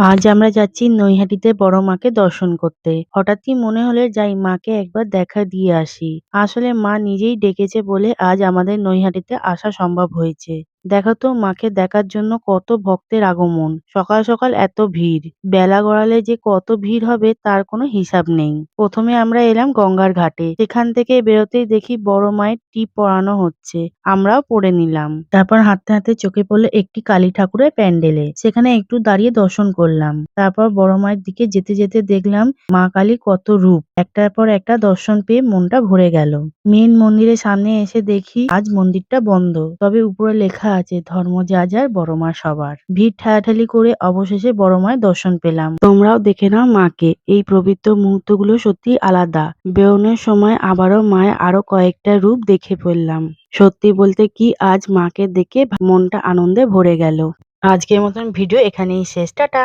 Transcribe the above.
আজ আমরা যাচ্ছি নৈহাটিতে বড় মাকে দর্শন করতে। হঠাৎই মনে হলো যাই মাকে একবার দেখা দিয়ে আসি। আসলে মা নিজেই ডেকেছে বলে আজ আমাদের নৈহাটিতে আসা সম্ভব হয়েছে। দেখো তো মাকে দেখার জন্য কত ভক্তের আগমন। সকাল সকাল এত ভিড়। বেলা গড়ালে যে কত ভিড় হবে তার কোনো হিসাব নেই। প্রথমে আমরা এলাম গঙ্গার ঘাটে। সেখান থেকে বেরোতেই দেখি বড় মায়ের টিপ পরানো হচ্ছে। আমরাও পরে নিলাম। তারপর হাঁটতে হাঁটতে চোখে পড়লো একটি কালী ঠাকুরের প্যান্ডেলে। সেখানে একটু দাঁড়িয়ে দর্শন করলাম। তারপর বড় মায়ের দিকে যেতে যেতে দেখলাম মা কালী কত রূপ। একটার পর একটা দর্শন পেয়ে মনটা ভরে গেল। মেন মন্দিরের সামনে এসে দেখি আজ মন্দিরটা বন্ধ, তবে উপরে লেখা আছে ধর্ম যা যার বড় মা সবার। ভিড় ঠেলাঠেলি করে অবশেষে বড় মায়ের দর্শন পেলাম। তোমরাও দেখে নাও মাকে। এই পবিত্র মুহূর্তগুলো সত্যি আলাদা। বেরোনোর সময় আবারও মায়ের আরো কয়েকটা রূপ দেখে ফেললাম। সত্যি বলতে কি আজ মাকে দেখে মনটা আনন্দে ভরে গেল। আজকের মতন ভিডিও এখানেই শেষ। টাটা।